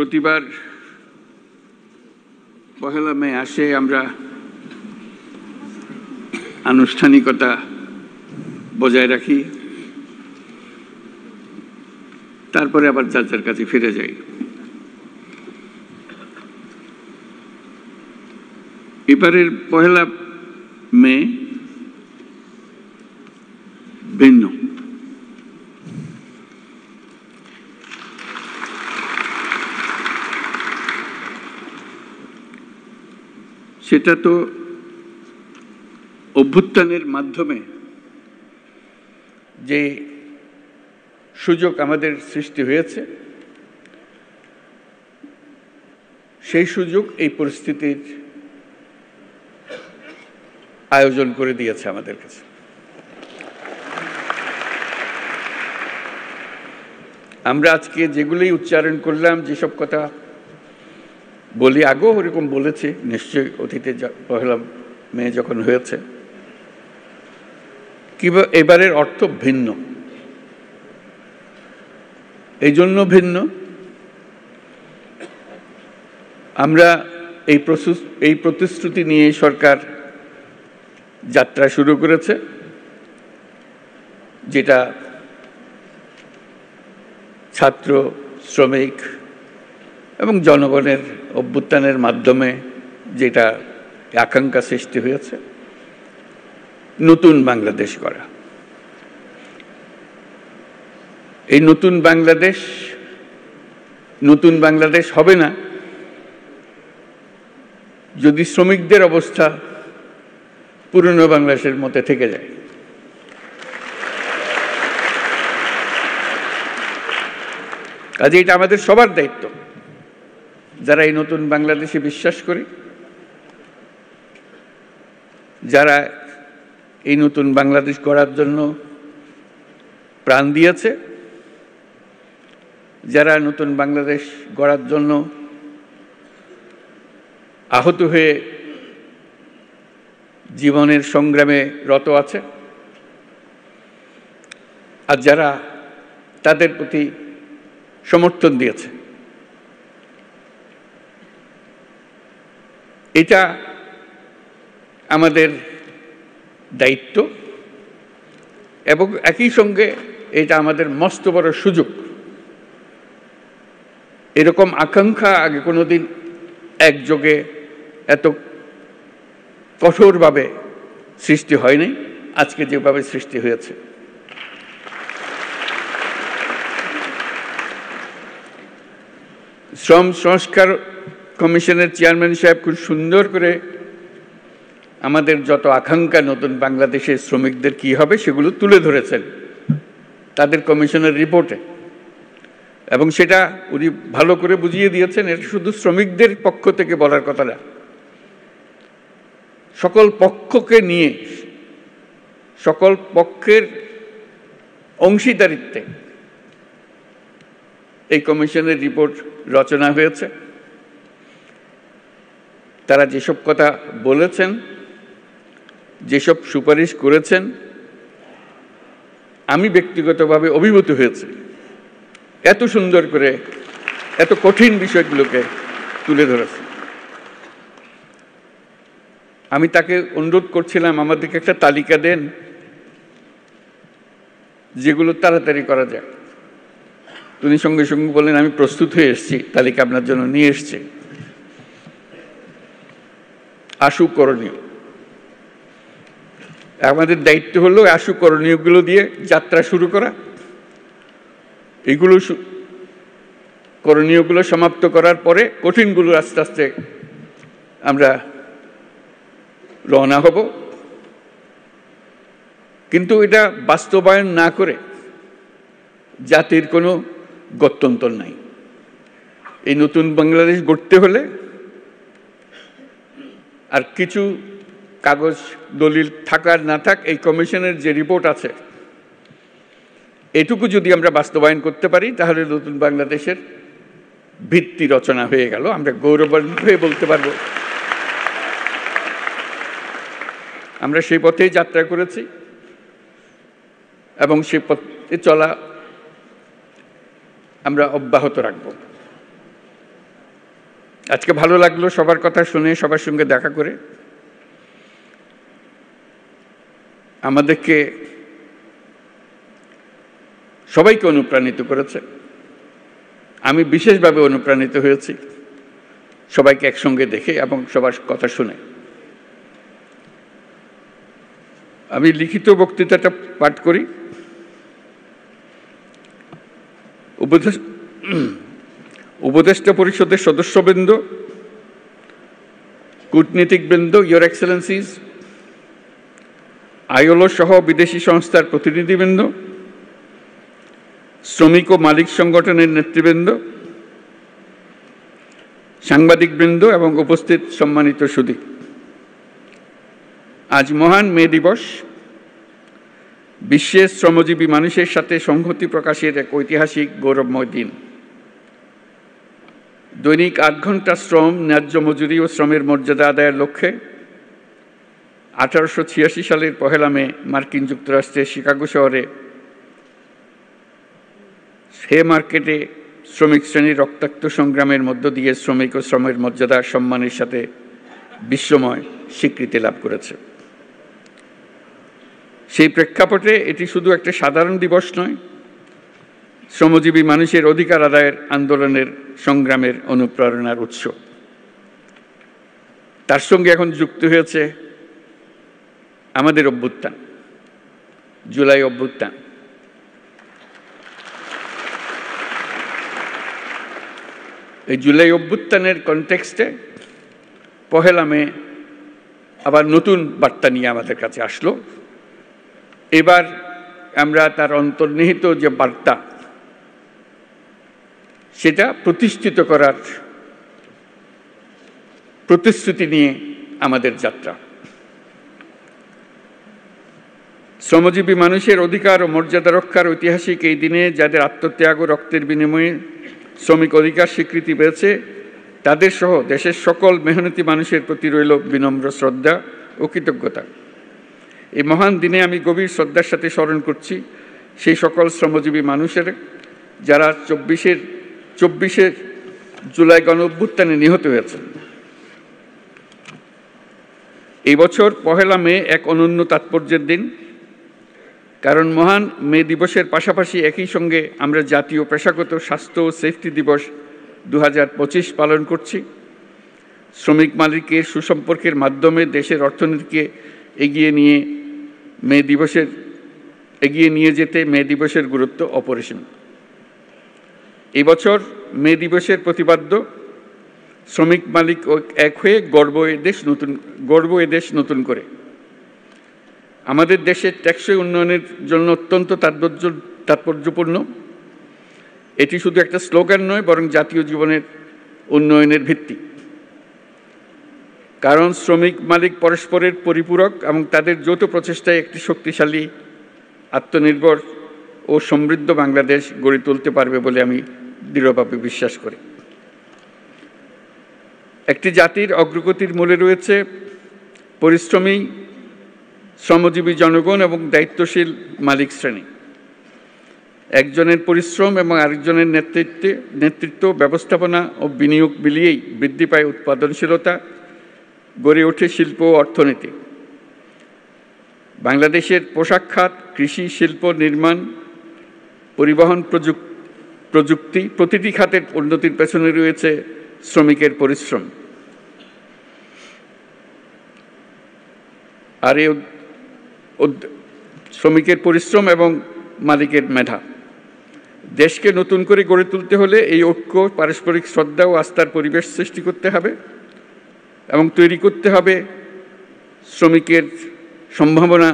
প্রতিবার পহেলা মে আসে আমরা আনুষ্ঠানিকতা বজায় রাখি, তারপরে আবার যার যার কাছে ফিরে যাই। এবারের পহেলা মে ভিন্ন। সেটা তো অভ্যুত্থানের মাধ্যমে যে সুযোগ আমাদের সৃষ্টি হয়েছে, সেই সুযোগ এই পরিস্থিতির আয়োজন করে দিয়েছে আমাদের কাছে। আমরা আজকে যেগুলোই উচ্চারণ করলাম, যেসব কথা বলি, আগেও ওরকম বলেছি নিশ্চয়ই অতীতে পহেলা মে যখন হয়েছে, কিংবা এবারের অর্থ ভিন্ন। এই জন্য ভিন্ন, আমরা এই প্রতিশ্রুতি নিয়ে সরকার যাত্রা শুরু করেছে, যেটা ছাত্র, শ্রমিক এবং জনগণের অভ্যুত্থানের মাধ্যমে যেটা আকাঙ্ক্ষা সৃষ্টি হয়েছে, নতুন বাংলাদেশ গড়া। এই নতুন বাংলাদেশ হবে না যদি শ্রমিকদের অবস্থা পুরনো বাংলাদেশের মধ্যে থেকে যায়। কাজে এটা আমাদের সবার দায়িত্ব, যারা এই নতুন বাংলাদেশে বিশ্বাস করি, যারা এই নতুন বাংলাদেশ গড়ার জন্য প্রাণ দিয়েছে, যারা নতুন বাংলাদেশ গড়ার জন্য আহত হয়ে জীবনের সংগ্রামে রত আছে, আর যারা তাদের প্রতি সমর্থন দিয়েছে। এটা আমাদের দায়িত্ব এবং একই সঙ্গে এটা আমাদের মস্ত বড় সুযোগ। এরকম আকাঙ্ক্ষা আগে কোনোদিন একযোগে এত কঠোরভাবে সৃষ্টি হয়নি, আজকে যেভাবে সৃষ্টি হয়েছে। শ্রম সংস্কার কমিশনের চেয়ারম্যান সাহেব খুব সুন্দর করে আমাদের যত আকাঙ্ক্ষা নতুন বাংলাদেশের শ্রমিকদের কি হবে সেগুলো তুলে ধরেছেন তাদের কমিশনের রিপোর্টে, এবং সেটা উনি ভালো করে বুঝিয়ে দিয়েছেন। এটা শুধু শ্রমিকদের পক্ষ থেকে বলার কথা না, সকল পক্ষকে নিয়ে, সকল পক্ষের অংশীদারিত্বে এই কমিশনের রিপোর্ট রচনা হয়েছে। তারা যেসব কথা বলেছেন, যেসব সুপারিশ করেছেন, আমি ব্যক্তিগতভাবে অভিভূত হয়েছি। এত সুন্দর করে এত কঠিন বিষয়গুলোকে তুলে ধরেছে। আমি তাকে অনুরোধ করছিলাম আমাদেরকে একটা তালিকা দেন যেগুলো তাড়াতাড়ি করা যায়। তিনি সঙ্গে সঙ্গে বললেন, আমি প্রস্তুত হয়ে এসেছি, তালিকা আপনার জন্য নিয়ে এসেছি। আশু করণীয়, আমাদের দায়িত্ব হলো আশু করণীয়গুলো দিয়ে যাত্রা শুরু করা। এগুলো করণীয়গুলো সমাপ্ত করার পরে কঠিনগুলো আস্তে আস্তে আমরা রওনা হব। কিন্তু এটা বাস্তবায়ন না করে জাতির কোনো গত্যন্তর নাই। এই নতুন বাংলাদেশ গড়তে হলে আর কিছু কাগজ দলিল থাকার না থাক, এই কমিশনের যে রিপোর্ট আছে এটুকু যদি আমরা বাস্তবায়ন করতে পারি, তাহলে নতুন বাংলাদেশের ভিত্তি রচনা হয়ে গেল। আমরা গৌরবান্বিত হয়ে বলতে পারব আমরা সেই পথেই যাত্রা করেছি এবং সেই পথে চলা আমরা অব্যাহত রাখব। আজকে ভালো লাগলো সবার কথা শুনে, সবার সঙ্গে দেখা করে। আমাদেরকে সবাইকে অনুপ্রাণিত করেছে। আমি বিশেষভাবে অনুপ্রাণিত হয়েছি সবাইকে একসঙ্গে দেখে এবং সবার কথা শুনে। আমি লিখিত বক্তৃতাটা পাঠ করি। উপদেষ্টা পরিষদের সদস্যবৃন্দ, কূটনীতিকবৃন্দ, ইয়োর এক্সেলেন্সিজ, আইএলও সহ বিদেশি সংস্থার প্রতিনিধিবৃন্দ, শ্রমিক ও মালিক সংগঠনের নেতৃবৃন্দ, সাংবাদিকবৃন্দ এবং উপস্থিত সম্মানিত সুধী, আজ মহান মে দিবস। বিশ্বের শ্রমজীবী মানুষের সাথে সংহতি প্রকাশের এক ঐতিহাসিক গৌরবময় দিন। দৈনিক ৮ ঘন্টা শ্রম, ন্যায্য মজুরি ও শ্রমের মর্যাদা আদায়ের লক্ষ্যে 1886 সালের 1 মে মার্কিন যুক্তরাষ্ট্রের শিকাগো শহরে মার্কেটে শ্রমিক শ্রেণীর রক্তাক্ত সংগ্রামের মধ্য দিয়ে শ্রমিক ও শ্রমের মর্যাদা সম্মানের সাথে বিশ্বময় স্বীকৃতি লাভ করেছে। সেই প্রেক্ষাপটে এটি শুধু একটা সাধারণ দিবস নয়, শ্রমজীবী মানুষের অধিকার আদায়ের আন্দোলনের সংগ্রামের অনুপ্রেরণার উৎস। তার সঙ্গে এখন যুক্ত হয়েছে আমাদের অভ্যুত্থান, জুলাই অভ্যুত্থান। এই জুলাই অভ্যুত্থানের কনটেক্সটে 1 মে আবার নতুন বার্তা নিয়ে আমাদের কাছে আসলো। এবার আমরা তার অন্তর্নিহিত যে বার্তা, সেটা প্রতিষ্ঠিত করার প্রতিশ্রুতি নিয়ে আমাদের যাত্রা। শ্রমজীবী মানুষের অধিকার ও মর্যাদা রক্ষার ঐতিহাসিক এই দিনে যাদের আত্মত্যাগ ও রক্তের বিনিময়ে শ্রমিক অধিকার স্বীকৃতি পেয়েছে, তাদের সহ দেশের সকল মেহনতি মানুষের প্রতি রইল বিনম্র শ্রদ্ধা ও কৃতজ্ঞতা। এই মহান দিনে আমি গভীর শ্রদ্ধার সাথে স্মরণ করছি সেই সকল শ্রমজীবী মানুষের যারা 24শে জুলাই গণঅভ্যুত্থানে নিহত হয়েছেন। এই বছর 1 মে এক অনন্য তাৎপর্যের দিন, কারণ মহান মে দিবসের পাশাপাশি একই সঙ্গে আমরা জাতীয় পেশাগত স্বাস্থ্য ও সেফটি দিবস 2025 পালন করছি। শ্রমিক মালিকের সুসম্পর্কের মাধ্যমে দেশের অর্থনীতিকে এগিয়ে নিয়ে যেতে মে দিবসের গুরুত্ব অপরিসীম। এই বছর মে দিবসের প্রতিপাদ্য শ্রমিক মালিক এক হয়ে গর্ব এ দেশ নতুন করে। আমাদের দেশের টেকসই উন্নয়নের জন্য অত্যন্ত তাৎপর্যপূর্ণ। এটি শুধু একটা স্লোগান নয়, বরং জাতীয় জীবনের উন্নয়নের ভিত্তি। কারণ শ্রমিক মালিক পরস্পরের পরিপূরক এবং তাদের যৌথ প্রচেষ্টায় একটি শক্তিশালী, আত্মনির্ভর ও সমৃদ্ধ বাংলাদেশ গড়ে তুলতে পারবে বলে আমি দৃঢ়ভাবে বিশ্বাস করি। একটি জাতির অগ্রগতির মূলে রয়েছে পরিশ্রমী শ্রমজীবী জনগণ এবং দায়িত্বশীল মালিক শ্রেণী। একজনের পরিশ্রম এবং আরেকজনের নেতৃত্ব, ব্যবস্থাপনা ও বিনিয়োগ মিলিয়েই বৃদ্ধি পায় উৎপাদনশীলতা, গড়ে ওঠে শিল্প ও অর্থনীতি। বাংলাদেশের পোশাক খাত, কৃষি, শিল্প, নির্মাণ, পরিবহন, প্রযুক্তি প্রতিটি খাতের উন্নতির পেছনে রয়েছে শ্রমিকের পরিশ্রম। আর এই শ্রমিকের পরিশ্রম এবং মালিকের মেধা। দেশকে নতুন করে গড়ে তুলতে হলে এই ঐক্য, পারস্পরিক শ্রদ্ধা ও আস্থার পরিবেশ সৃষ্টি করতে হবে এবং তৈরি করতে হবে শ্রমিকের সম্ভাবনা,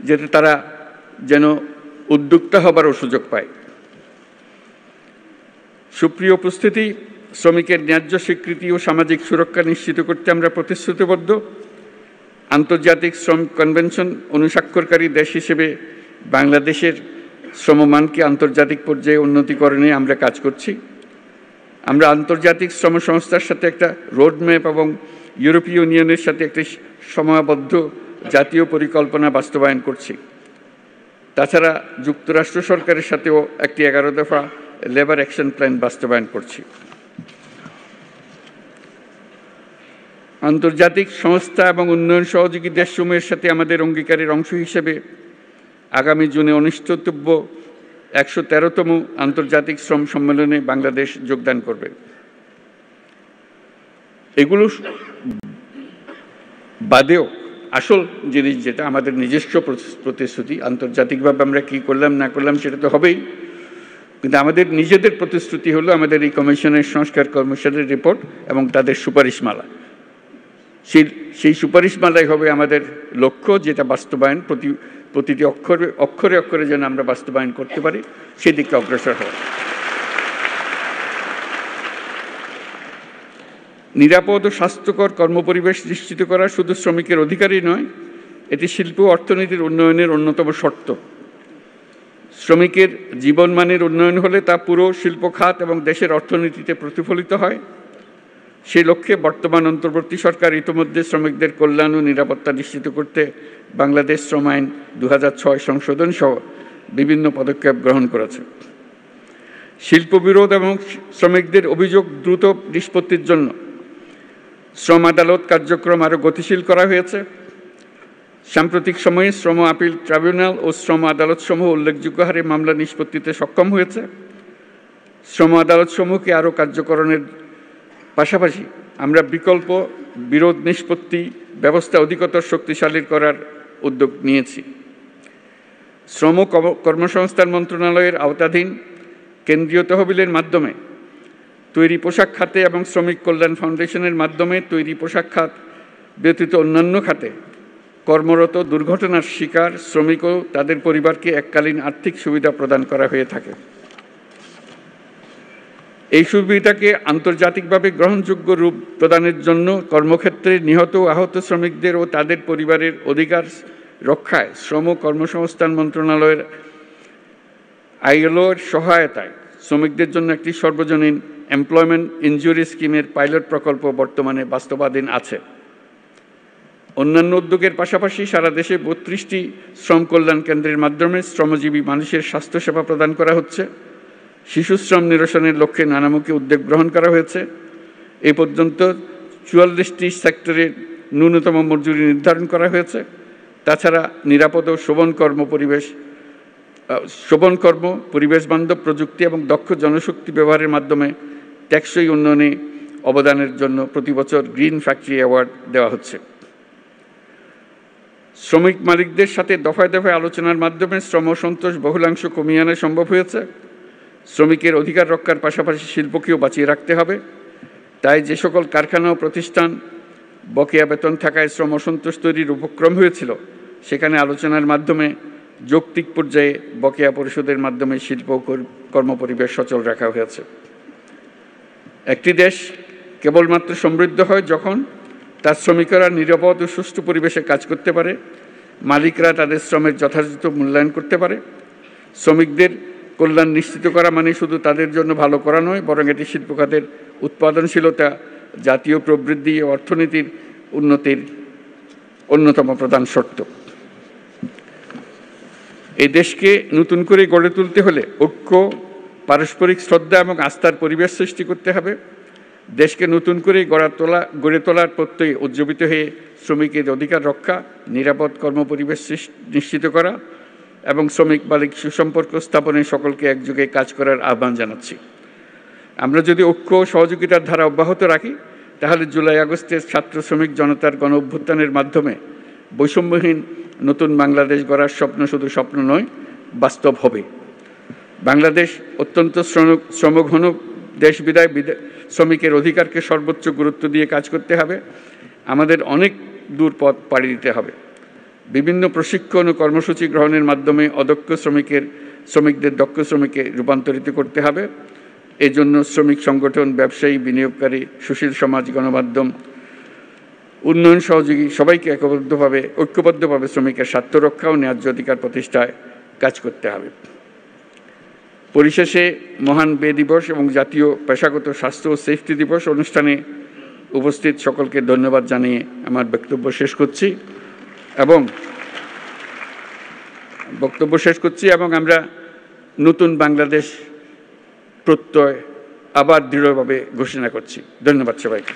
যাতে তারা যেন উদ্যোক্তা হবারও সুযোগ পায়। সুপ্রিয় উপস্থিতি, শ্রমিকের ন্যায্য স্বীকৃতি ও সামাজিক সুরক্ষা নিশ্চিত করতে আমরা প্রতিশ্রুতিবদ্ধ। আন্তর্জাতিক শ্রম কনভেনশন অনুস্বাক্ষরকারী দেশ হিসেবে বাংলাদেশের শ্রমমানকে আন্তর্জাতিক পর্যায়ে উন্নতিকরণে আমরা কাজ করছি। আমরা আন্তর্জাতিক শ্রম সংস্থার সাথে একটা রোডম্যাপ এবং ইউরোপীয় ইউনিয়নের সাথে একটি সময়াবদ্ধ জাতীয় পরিকল্পনা বাস্তবায়ন করছি। তাছাড়া যুক্তরাষ্ট্র সরকারের সাথেও একটি 11 দফা লেবার অ্যাকশন প্ল্যান বাস্তবায়ন করছি। আন্তর্জাতিক সংস্থা এবং উন্নয়ন সহযোগী দেশসমূহের সাথে আমাদের অঙ্গীকারের অংশ হিসেবে আগামী জুনে অনুষ্ঠিতব্য ১১৩তম আন্তর্জাতিক শ্রম সম্মেলনে বাংলাদেশ যোগদান করবে। এগুলো বাদেও আসল জিনিস যেটা আমাদের নিজস্ব প্রতিশ্রুতি, আন্তর্জাতিকভাবে আমরা কি করলাম না করলাম সেটা তো হবেই, কিন্তু আমাদের নিজেদের প্রতিশ্রুতি হলো আমাদের এই কমিশনের সংস্কার কমিশনের রিপোর্ট এবং তাদের সুপারিশমালা। সেই সুপারিশমালাই হবে আমাদের লক্ষ্য, যেটা বাস্তবায়ন প্রতিটি অক্ষরে অক্ষরে যেন আমরা বাস্তবায়ন করতে পারি, সেদিকে অগ্রসর হওয়া। নিরাপদ ও স্বাস্থ্যকর কর্মপরিবেশ নিশ্চিত করা শুধু শ্রমিকের অধিকারই নয়, এটি শিল্প অর্থনীতির উন্নয়নের অন্যতম শর্ত। শ্রমিকের জীবনমানের উন্নয়ন হলে তা পুরো শিল্প খাত এবং দেশের অর্থনীতিতে প্রতিফলিত হয়। সেই লক্ষ্যে বর্তমান অন্তর্বর্তী সরকার ইতিমধ্যে শ্রমিকদের কল্যাণ ও নিরাপত্তা নিশ্চিত করতে বাংলাদেশ শ্রম আইন ২০০৬ সংশোধন সহ বিভিন্ন পদক্ষেপ গ্রহণ করেছে। শিল্প বিরোধ এবং শ্রমিকদের অভিযোগ দ্রুত নিষ্পত্তির জন্য শ্রম আদালত কার্যক্রম আরও গতিশীল করা হয়েছে। সাম্প্রতিক সময়ে শ্রম আপিল ট্রাইব্যুনাল ও শ্রম আদালতসমূহ উল্লেখযোগ্য হারে মামলা নিষ্পত্তিতে সক্ষম হয়েছে। শ্রম আদালতসমূহকে আরও কার্যকরণের পাশাপাশি আমরা বিকল্প বিরোধ নিষ্পত্তি ব্যবস্থা অধিকতর শক্তিশালী করার উদ্যোগ নিয়েছি। শ্রম কর্মসংস্থান মন্ত্রণালয়ের আওতাধীন কেন্দ্রীয় তহবিলের মাধ্যমে তৈরি পোশাক খাতে এবং শ্রমিক কল্যাণ ফাউন্ডেশনের মাধ্যমে তৈরি পোশাক খাত ব্যতীত অন্যান্য খাতে কর্মরত দুর্ঘটনার শিকার শ্রমিক ও তাদের পরিবারকে এককালীন আর্থিক সুবিধা প্রদান করা হয়ে থাকে। এই সুবিধাকে আন্তর্জাতিকভাবে গ্রহণযোগ্য রূপ প্রদানের জন্য কর্মক্ষেত্রে নিহত ও আহত শ্রমিকদের ও তাদের পরিবারের অধিকার রক্ষায় শ্রম কর্মসংস্থান মন্ত্রণালয়ের ILO-র সহায়তায় শ্রমিকদের জন্য একটি সর্বজনীন এমপ্লয়মেন্ট ইনজুরি স্কিমের পাইলট প্রকল্প বর্তমানে বাস্তবায়ন আছে। অন্যান্য উদ্যোগের পাশাপাশি সারা দেশে ৩২টি শ্রম কল্যাণ কেন্দ্রের মাধ্যমে শ্রমজীবী মানুষের স্বাস্থ্যসেবা প্রদান করা হচ্ছে। শিশু শ্রম নিরসনের লক্ষ্যে নানামুখী উদ্যোগ গ্রহণ করা হয়েছে। এ পর্যন্ত ৪৪টি সেক্টরে ন্যূনতম মজুরি নির্ধারণ করা হয়েছে। তাছাড়া নিরাপদ ও শোভন কর্ম, পরিবেশ বান্ধব প্রযুক্তি এবং দক্ষ জনশক্তি ব্যবহারের মাধ্যমে টেকসই উন্নয়নে অবদানের জন্য প্রতি বছর গ্রিন ফ্যাক্টরি অ্যাওয়ার্ড দেওয়া হচ্ছে। শ্রমিক মালিকদের সাথে দফায় দফায় আলোচনার মাধ্যমে শ্রম সন্তোষ বহুলাংশ কমিয়ে আনা সম্ভব হয়েছে। শ্রমিকের অধিকার রক্ষার পাশাপাশি শিল্পকেও বাঁচিয়ে রাখতে হবে। তাই যে সকল কারখানা ও প্রতিষ্ঠান বকেয়া বেতন থাকায় শ্রম অসন্তোষ তৈরির উপক্রম হয়েছিল, সেখানে আলোচনার মাধ্যমে যৌক্তিক পর্যায়ে বকেয়া পরিশোধের মাধ্যমে শিল্প কর্মপরিবেশ সচল রাখা হয়েছে। একটি দেশ কেবলমাত্র সমৃদ্ধ হয় যখন তার শ্রমিকরা নিরাপদ ও সুষ্ঠু পরিবেশে কাজ করতে পারে, মালিকরা তাদের শ্রমের যথাযথ মূল্যায়ন করতে পারে। শ্রমিকদের কল্যাণ নিশ্চিত করা মানে শুধু তাদের জন্য ভালো করা নয়, বরং এটি শিল্প খাতের উৎপাদনশীলতা, জাতীয় প্রবৃদ্ধি ও অর্থনীতির উন্নতির অন্যতম প্রধান শর্ত। এই দেশকে নতুন করে গড়ে তুলতে হলে ঐক্য, পারস্পরিক শ্রদ্ধা এবং আস্থার পরিবেশ সৃষ্টি করতে হবে। দেশকে নতুন করে গড়ে তোলার প্রত্যয়ে উজ্জীবিত হয়ে শ্রমিকের অধিকার রক্ষা, নিরাপদ কর্মপরিবেশ নিশ্চিত করা এবং শ্রমিক মালিক সুসম্পর্ক স্থাপনে সকলকে একযোগে কাজ করার আহ্বান জানাচ্ছি। আমরা যদি ঐক্য ও সহযোগিতার ধারা অব্যাহত রাখি, তাহলে জুলাই আগস্টের ছাত্র শ্রমিক জনতার গণ অভ্যুত্থানের মাধ্যমে বৈষম্যহীন নতুন বাংলাদেশ গড়ার স্বপ্ন শুধু স্বপ্ন নয়, বাস্তব হবে। বাংলাদেশ অত্যন্ত শ্রমঘন দেশ বিদায় শ্রমিকের অধিকারকে সর্বোচ্চ গুরুত্ব দিয়ে কাজ করতে হবে। আমাদের অনেক দূর পথ পাড়ি দিতে হবে। বিভিন্ন প্রশিক্ষণ ও কর্মসূচি গ্রহণের মাধ্যমে অদক্ষ শ্রমিকদের দক্ষ শ্রমিকে রূপান্তরিত করতে হবে। এজন্য শ্রমিক সংগঠন, ব্যবসায়ী, বিনিয়োগকারী, সুশীল সমাজ, গণমাধ্যম, উন্নয়ন সহযোগী সবাইকে ঐক্যবদ্ধভাবে শ্রমিকের স্বার্থ রক্ষা ও ন্যায্য অধিকার প্রতিষ্ঠায় কাজ করতে হবে। পরিশেষে মহান বে দিবস এবং জাতীয় পেশাগত স্বাস্থ্য ও সেফটি দিবস অনুষ্ঠানে উপস্থিত সকলকে ধন্যবাদ জানিয়ে আমার বক্তব্য শেষ করছি এবং আমরা নতুন বাংলাদেশ প্রত্যয় আবার দৃঢ়ভাবে ঘোষণা করছি। ধন্যবাদ সবাইকে।